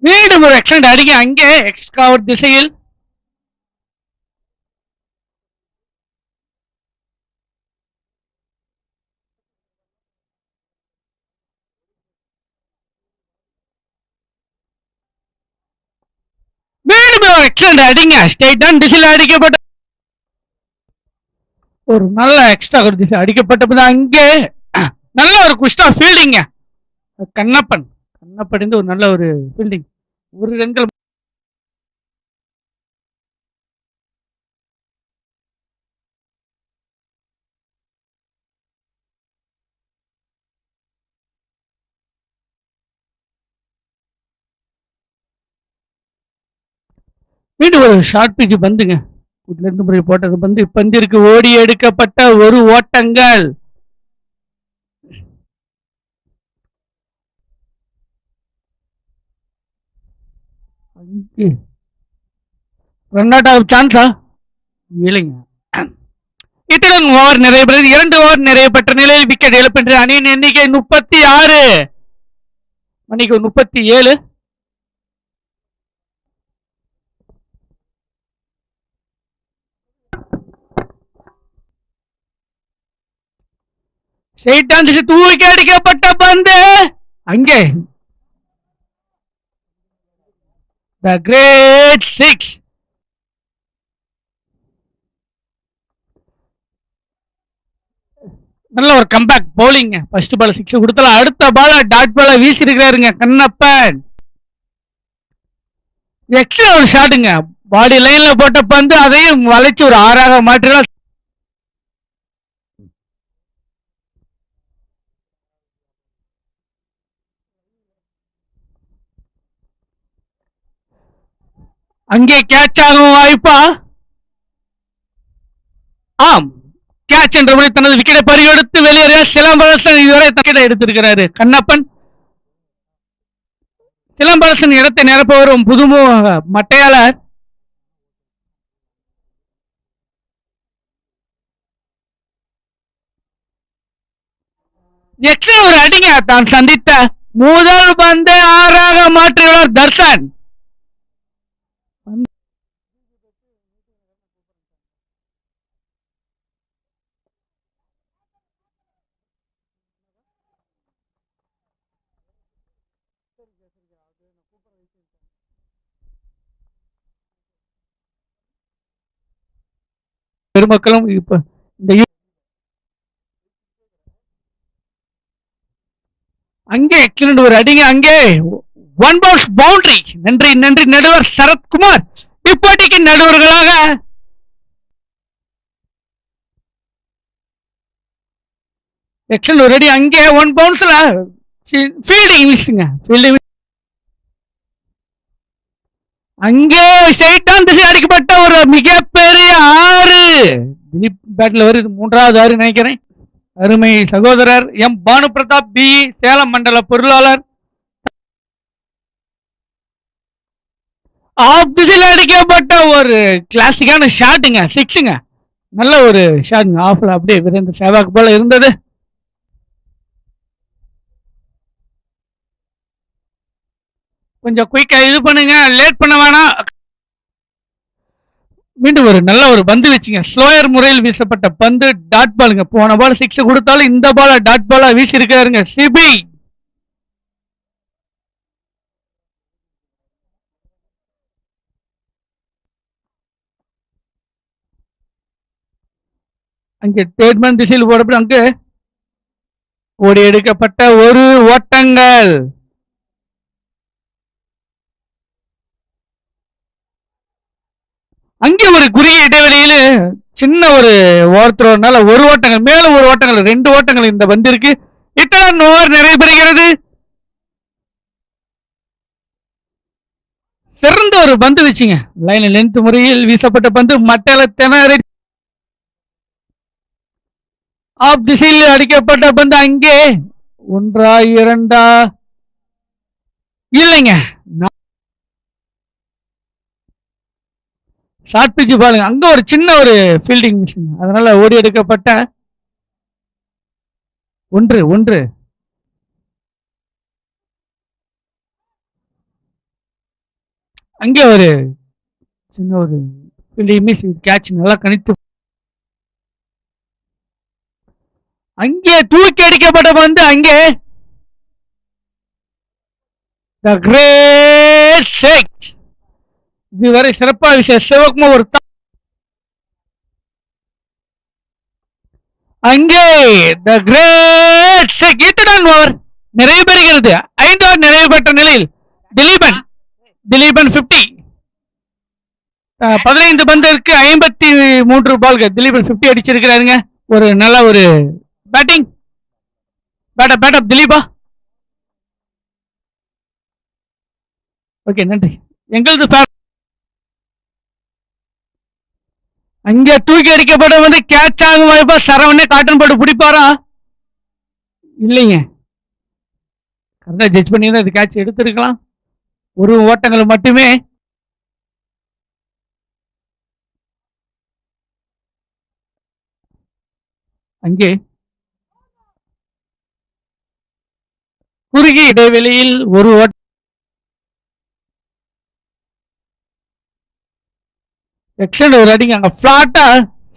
மீண்டும் ஒரு எக்ஸலண்ட் அடிங்க அங்கே எக்ஸ்ட்ரா ஒரு திசையில். மீண்டும் ஒரு எக்ஸலண்ட் அடிங்க ஸ்ட்ரைட் ஆன் திசையில் அடிக்கப்பட்ட ஒரு நல்ல எக்ஸ்ட்ரா ஒரு திசை அடிக்கப்பட்ட அங்கே நல்ல ஒரு குஸ்டா ஃபீல்டிங்க கண்ணப்பன். கண்ணப்பன் ஒரு நல்ல ஒரு ஃபீல்டிங். ஒரு ரன்கள் மீண்டும் ஒரு ஷார்ட் பிச் பந்துங்க. இருந்து முறை போட்டது பந்து பந்திற்கு ஓடி எடுக்கப்பட்ட ஒரு ஓட்டங்கள். ரன் அவுட் ஆஃப் சான்ஸா இல்லைங்க. இத்துடன் ஓவர் நிறைய பெறுது. 2 ஓவர் நிறைய பெற்ற நிலையில் விக்கெட் இழப்பின்ற அணியின் எண்ணிக்கை 36 மணிக்கு 37. ஸ்ட்ரைட்டான் திசை தூக்கி அடிக்கப்பட்ட பந்து அங்கே த கிரேட் 6. நல்ல ஒரு கம்பேக் பவுலிங். ஃபர்ஸ்ட் பால் 6 கொடுத்தலாம். அடுத்த பால் டாட் பால வீசி இருக்கிறாருங்க கண்ணப்பன். எக்ஸ்ட்ரா ஒரு ஷாட்டுங்க. பாடி லைன்ல போட்ட பந்து அதையும் வளைச்சு ஒரு 6ஆக மாற்றினார். அங்கே கேட்ச் ஆகும் வாய்ப்பா? ஆம், கேட்ச் என்ற முறை தனது விக்கெட்டை பறிகொடுத்து வெளியேற சிலம்பரசன் இதுவரை தக்கெட்டை எடுத்திருக்கிறாரு கண்ணப்பன். சிலம்பரசன் இடத்தை நிரப்ப வரும் புதுமுக மட்டையாளர். எக்ஸ்ட்ரா ஒரு அடிங்க. தான் சந்தித்த முதல் பந்தை 6ஆக மாற்றியுள்ளார் தர்ஷன். பெருமக்களும் இப்ப இந்த அங்கே எக்ஸலண்ட் ஒரு அடிங்க அங்கே 1 பவுன்ஸ் பவுண்டரி. நன்றி நன்றி நடுவர் சரத்குமார். இப்போட்டிக்கு நடுவர்களாக எக்ஸலண்ட் ஒரு அடி அங்கே 1 பவுன்ஸ்ல ஃபீல்டிங் மிஸ்ங்க. ஃபீல்டிங் அங்கே ஸ்ட்ரைட்டான் திசை அடிக்கப்பட்ட ஒரு மிகப்பெரிய 6. திலீப் பேட்ல வருது 3வது 6 நினைக்கிறேன். அருமை சகோதரர் எம் பானு பிரதாப் பி சேலம் மண்டல பொருளாளர். ஆஃப் திசையில் அடிக்கப்பட்ட ஒரு கிளாசிக்கான ஷாட்டுங்க 6ங்க. நல்ல ஒரு ஷாட்டுங்க. ஆஃப்ல அப்படியே வீரேந்திர சேவாக் போல இருந்தது. கொஞ்சம் குயிக்கா இது பண்ணுங்க, லேட் பண்ண வேணாம். மீண்டும் ஒரு நல்ல ஒரு பந்து வச்சுங்க. ஸ்லோயர் முறையில் வீசப்பட்ட பந்து டாட் பாலுங்க. போன பால் 6 கொடுத்தாலும் இந்த பால டாட் பாலா வீசி இருக்காருங்க சிபி. அங்கே தேர்ட்மேன் திசையில் போறப்ப அங்கே ஓடி எடுக்கப்பட்ட ஒரு ஓட்டங்கள். அங்கே ஒரு குறுகிய இடைவெளியில் சின்ன ஒரு ஓரத்துறனால ஒரு ஓட்டங்கள் மேல ஒரு ஓட்டங்கள் 2 ஓட்டங்கள் இந்த பந்திற்கு. இத்தனை ஓவர் நிறைவு பெறுகிறது. சிறந்த ஒரு பந்து வச்சுங்க. லைன் லென்த் முறையில் வீசப்பட்ட பந்து மட்டல திணறி ஆப் திசையில் அடிக்கப்பட்ட பந்து அங்கே 1 2 இல்லைங்க. ஷார்ட் பிட்ச் பாருங்க. அங்க ஒரு சின்ன ஒரு ஃபீல்டிங் மிஷின், அதனால ஓடி எடுக்கப்பட்ட 1. அங்கே ஒரு சின்ன ஒரு மிஸ் கேட்ச் நல்லா கணித்து அங்கே தூக்கி அடிக்கப்பட்ட பந்து அங்கே த கிரேட் ஷேக். இதுவரை சிறப்பாக விஷயம் சிவகுமார் ஒரு அங்கே த கிரேட் ஷேக். இத்துடன் ஓவர் நிறைவு பெறுகிறது. 5 ஓவர் நிறைவு பெற்ற நிலையில் திலீபன் 50 15 பந்திற்கு 53 பால்கள். திலீபன் 50 அடிச்சிருக்கிறாருங்க. ஒரு நல்ல ஒரு பேட்டிங். பேட்டப் திலீபா. ஓகே, நன்றி. எங்களது அங்கே தூக்கி அடிக்கப்பட வந்து கேட்ச் ஆகும் வாய்ப்பா சரவணே காட்டன் போட்டு பிடிப்பாரா? இல்லைங்க, கரெக்டா ஜட்ஜ் பண்ணி தான் கேட்ச் எடுத்திருக்கலாம். ஒரு ஓட்டங்கள் மட்டுமே. அங்கே குறுகிய இடைவெளியில் ஒரு ஓட்டம். எக்ஸல் ஒரு அடிங்க அங்க பிளாட்டா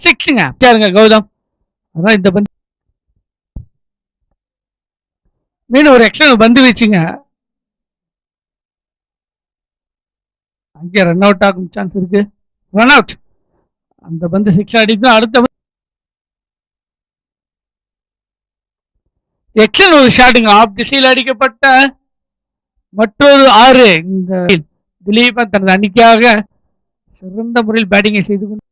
6ங்க சரிங்க கௌதம். அதான் இந்த பந்து மீண்டும் ஒரு எக்ஸல் பந்து வச்சுங்க. அங்கே ரன் அவுட் ஆகும் சான்ஸ் இருக்கு. Run out. அந்த பந்து 6 அடிக்கும். அடுத்த எக்ஸல் ஒரு ஷாட்டுங்க ஆஃப் திசையில் அடிக்கப்பட்ட மற்றொரு 6. இந்த திலீபன் தனது அணிக்காக சிறந்த முறையில் பேட்டிங்கை செய்து கொண்டு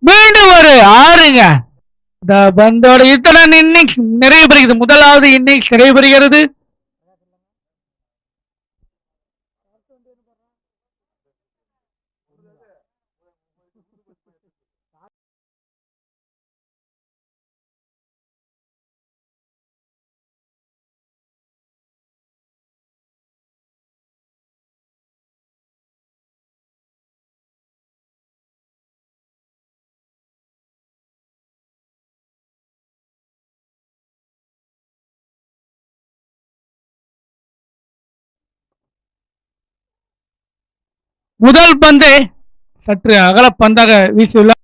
மீண்டும் ஒரு 6ங்க. இந்த பந்தோட இத்துடன் இன்னிங்ஸ் நிறைவு பெறுகிறது. முதலாவது இன்னிங்ஸ் நிறைவு பெறுகிறது. முதல் பந்து சற்று அகல பந்தாக வீசியுள்ளார்.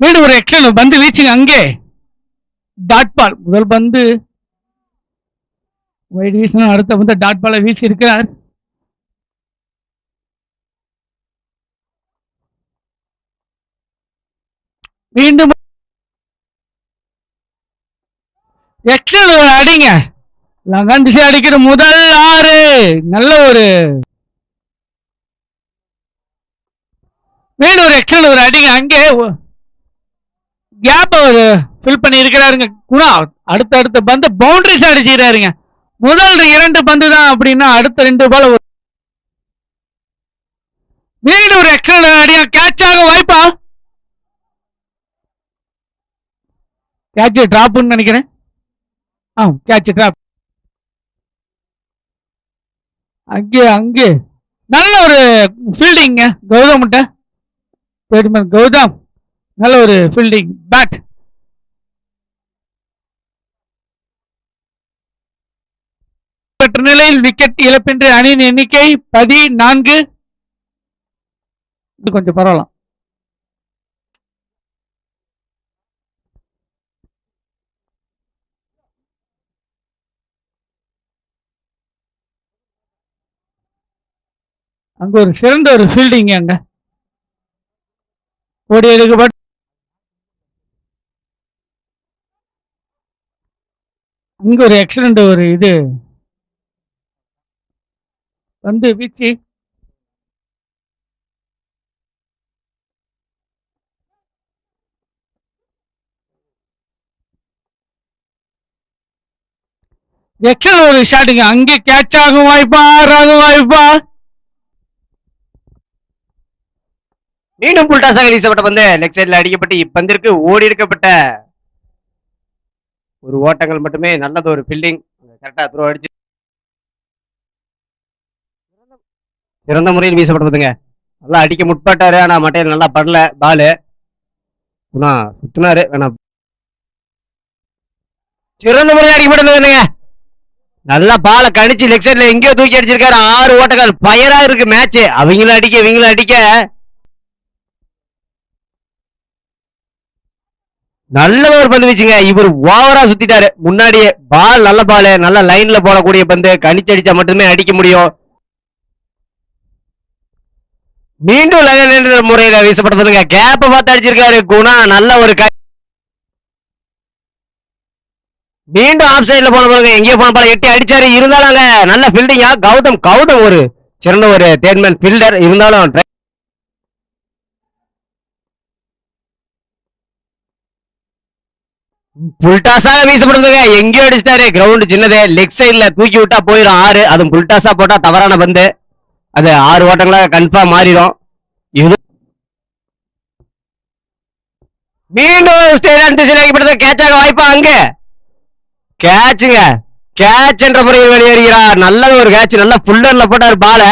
மீண்டும் ஒரு எக்ஸல் பந்து வீச்சுங்க. அங்கே டாட் பால். முதல் பந்து வைட் வீசணும். அடுத்த பந்து டாட் பாலை வீசி இருக்கிறார். மீண்டும் எக்ஸல் ஒரு அடிங்க. லங்கன் திசை அடிக்கிற முதல் 6. நல்ல ஒரு மீண்டும் ஒரு எக்ஸல் ஒரு அடிங்க. அங்கே கேப் ஒரு ஃபில் பண்ணி இருக்கிறாருங்க குணா. அடுத்த பந்து பவுண்டரிஸ் அடிச்சுக்கிறாருங்க. முதல் 2 பந்து தான் அப்படின்னா அடுத்த 2 பால் மீண்டும் ஒரு எக்ஸல் அடிங்க. கேட்ச் ஆக வாய்ப்பா? கேட்ச் டிராப்னு நினைக்கிறேன். Catch drop. அங்கே நல்ல ஒரு ஃபீல்டிங்க கௌதம். கௌதம் நல்ல ஒரு ஃபீல்டிங் பேட். பெற்ற நிலையில் விக்கெட் இழப்பின்றி அணியின் எண்ணிக்கை 14. கொஞ்சம் பரவாயில்ல. அங்க ஒரு சிறந்த ஒரு ஃபீல்டிங். அங்க ஓடி எடுக்கப்பட்டு அங்க ஒரு எக்ஸலண்ட் ஒரு இது வந்து வீச்சு எக்ஸல் ஒரு ஷாட்டுங்க. அங்கே கேட்ச் ஆகும் வாய்ப்பா? ஆகும் வாய்ப்பா? மீண்டும் புல்டாஸாக வீசப்பட்ட பந்து லெக் சைட்ல அடிக்கப்பட்டு இப்பந்திற்கு ஓடி எடுக்கப்பட்ட ஒரு ஓட்டங்கள் மட்டுமே. நல்லது ஒரு ஃபீல்டிங். கரெக்டா த்ரோ அடிச்சு சிறந்த முறையில் வீசப்பட்ட பந்துங்க. நல்லா அடிக்க முற்பட்டாரு. ஆனா மட்டையில் நல்லா படல பாலு. சுத்தினாரு. வேணாம், சிறந்த முறையில் அடிக்கப்பட்டதுங்க. நல்லா பால கணிச்சு லெக் சைட்ல எங்கேயோ தூக்கி அடிச்சிருக்காரு. 6 ஓட்டங்கள். பயரா இருக்கு மேட்ச். அவங்களும் அடிக்க நல்ல ஒரு பந்து வீச்சுங்க. இவர் ஓவரா சுத்திட்டாரு. முன்னாடியே பால் நல்ல பால், நல்ல லைன்ல போடக்கூடிய பந்து. கணிச்சு அடிச்சா மட்டுமே அடிக்க முடியும். மீண்டும் முறையில வீசப்பட்டதுங்க. கேப்ப பார்த்து அடிச்சிருக்காரு குணா. நல்ல ஒரு மீண்டும் ஆஃப் சைட்ல போன போது எங்கேயோ போன பால எட்டி அடிச்சாரு. இருந்தாலும் நல்ல ஃபீல்டிங்கா கௌதம் ஒரு சிறந்த ஒரு தேர்மேன் ஃபீல்டர். இருந்தாலும் புல்டாஸாக வீசப்படுதுங்க. எங்கேயோ அடிச்சிட்டாரு. கிரவுண்ட் சின்னது. லெக் சைட்ல தூக்கி விட்டா போயிடும் 6. அதுவும் புல்டாஸா போட்டா தவறான பந்து. அது 6 ஓட்டங்களா கன்ஃபார்ம் மாறிடும். இது மீண்டும் ஸ்டேடியம் திசையிலாக்கப்படுது. கேட்சாக வாய்ப்பா அங்க கேட்சுங்க. கேட்ச் என்ற முறையில் வெளியேறுகிறார். நல்ல ஒரு கேட்ச். நல்ல புல்லர்ல போட்டார் பால.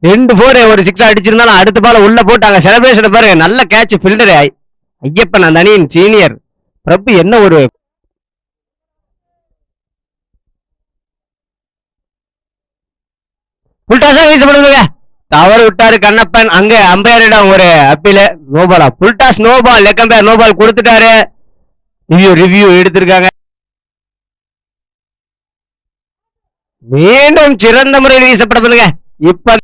2 4 ஒரு 6 அடிச்சிருந்தாலும் அடுத்த பால உள்ள போட்டாங்க. செலிப்ரேஷன் பாருங்க. நல்ல கேட்ச் ஃபீல்டர் ஐயப்பன் அந்த அணியின் சீனியர் பிரபு. என்ன ஒரு புல்டாஸா வீசப்படுதுங்க. தவறு விட்டாரு கண்ணப்பன். அங்க அம்பையரிடம் ஒரு அப்பீல். நோபாலா full toss no ball. Leg umpire no ball கொடுத்துட்டாரு. ரிவ்யூ எடுத்திருக்காங்க. மீண்டும் சிறந்த முறையில் வீசப்படுதுங்க. இப்ப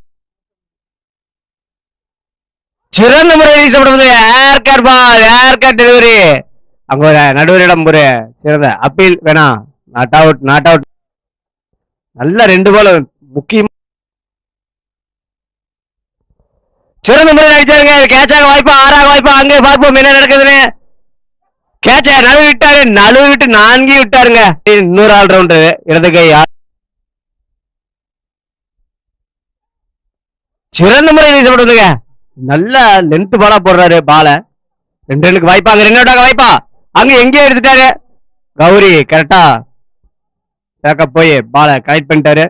சிறந்த முறையில் வீசப்படுவது ஏர்கட் பால். ஏர்கட் டெலிவரி. அங்க ஒரு நடுவரிடம் ஒரு சிறந்த அப்பீல் வேணாம். Not out. நல்ல 2 பால் முக்கியம். சிறந்த முறையில் அடிச்சாருங்க. கேட்சாக வாய்ப்பா 6ஆக வாய்ப்பா. அங்கே பார்ப்போம் என்ன நடக்குதுன்னு. கேட்ச நழுவி விட்டு 4 விட்டாருங்க. இன்னொரு ஆல்ரவுண்டர் இடது கை. சிறந்த முறையில் வீசப்படுதுங்க. நல்ல லென்த் பாலா போடுறாரு பால. 2 ரனுக்கு வாய்ப்பா. அங்க 2 அவுட்டாக வாய்ப்பா. அங்க எங்கேயோ எடுத்துட்டாரு. கௌரி கரெக்டா பேக்கப் போய் பால கலெக்ட் பண்ணிட்டாரு.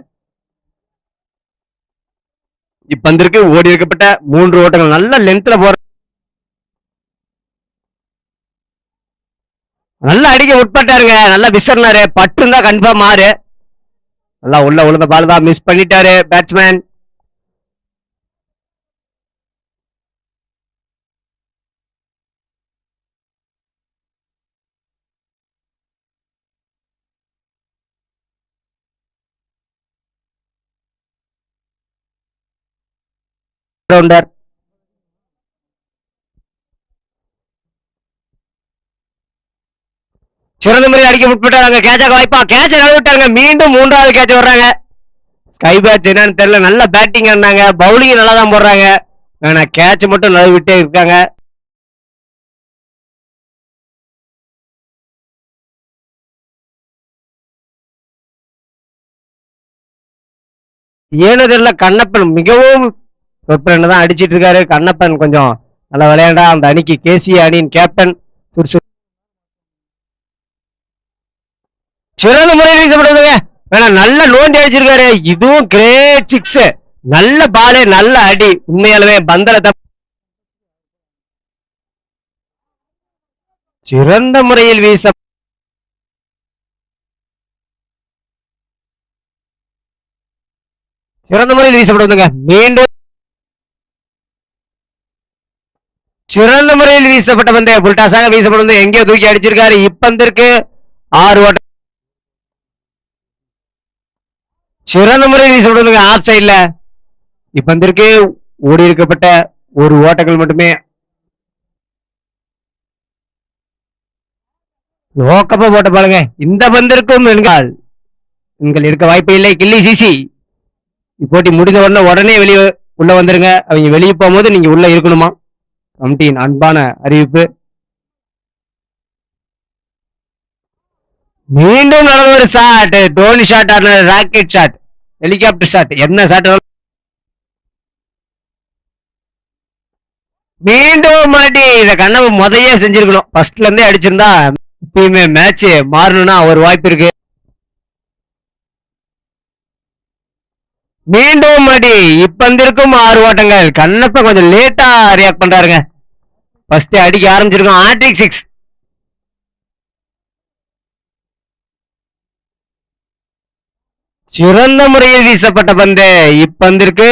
இப்பந்திற்கு ஓடி இருக்கப்பட்ட 3 ஓட்டங்கள். நல்ல லென்த்ல போற நல்லா அடிக்க உட்பட்டாருங்க. நல்லா விசர்னாரு. பட்டு இருந்தா கன்ஃபார்ம் மாறு. நல்லா உள்ள உழுந்த பால் தான் மிஸ் பண்ணிட்டாரு பேட்ஸ்மேன். ரவுண்டர் சிறந்த முறையில் அடிக்க முற்பட்டாங்க. கேட்சாக வாய்ப்பா. கேட்ச விட்டாருங்க. மீண்டும் 3வது கேட்ச் வர்றாங்க. ஸ்கை பேட்ச் என்னன்னு தெரியல. நல்ல பேட்டிங் ஆனாங்க. பவுலிங் நல்லா தான் போடுறாங்க. ஆனா கேட்ச் மட்டும் நழுவி விட்டே இருக்காங்க. ஏன்னு தெரியல. கண்ணப்பன் மிகவும் தான் அடிச்சிட்டு இருக்காரு. கண்ணப்பன் கொஞ்சம் நல்லா விளையாண்டா அந்த அணிக்கு கேசி அணியின் கேப்டன். சிறந்த முறையில் வீசப்படுதுங்க. வேணா நல்ல நோண்டி அடிச்சிருக்காரு. இதுவும் கிரேட் 6. நல்ல பாலே நல்ல அடி. உண்மையாலுமே பந்தல சிறந்த முறையில் வீசப்படுதுங்க. மீண்டும் சிறந்த முறையில் வீசப்பட்ட பந்து புல்டாஸாக வீசப்படுவது. எங்கேயோ தூக்கி அடிச்சிருக்காரு. இப்பந்திற்கு 6 ஓட்டம். சிறந்த முறையில் வீசப்படுதுங்க. ஆஃப் சைட்ல இப்பந்திற்கு ஓடி இருக்கப்பட்ட 1 ஓட்டங்கள் மட்டுமே. லோக்கப்பா போட்ட பாருங்க. இந்த பந்திற்கும் எண்கள் இருக்க வாய்ப்பு இல்லை. கில்லி சிசி இப்போட்டி முடிந்த உடனே வெளியே உள்ள வந்துருங்க. அவங்க வெளியே போகும்போது நீங்க உள்ள இருக்கணுமா. கமிட்டியின் அன்பான அறிவிப்பு. மீண்டும் நடந்த ஒரு ஷாட். டோனி ஷாட் ஆன ராக்கெட் ஷாட். Helicopter shot. என்ன ஷாட். மீண்டும் மாட்டி. இத கண்ணவை முதையே செஞ்சிருக்கணும். ஃபர்ஸ்ட்ல இருந்தே அடிச்சிருந்தா இப்பயுமே மேட்ச் மாறணும்னா ஒரு வாய்ப்பு இருக்கு. மீண்டும் மாட்டி. இப்பந்திருக்கும் 6 ஓட்டங்கள். கண்ணப்ப கொஞ்சம் லேட்டா ரியாக்ட் பண்றாருங்க. ஃபர்ஸ்ட் அடிக்க ஆரம்பிச்சிருக்கோம். ஆட்ரிக் 6. சிறந்த முறையில் வீசப்பட்ட பந்து இப்பந்திற்கு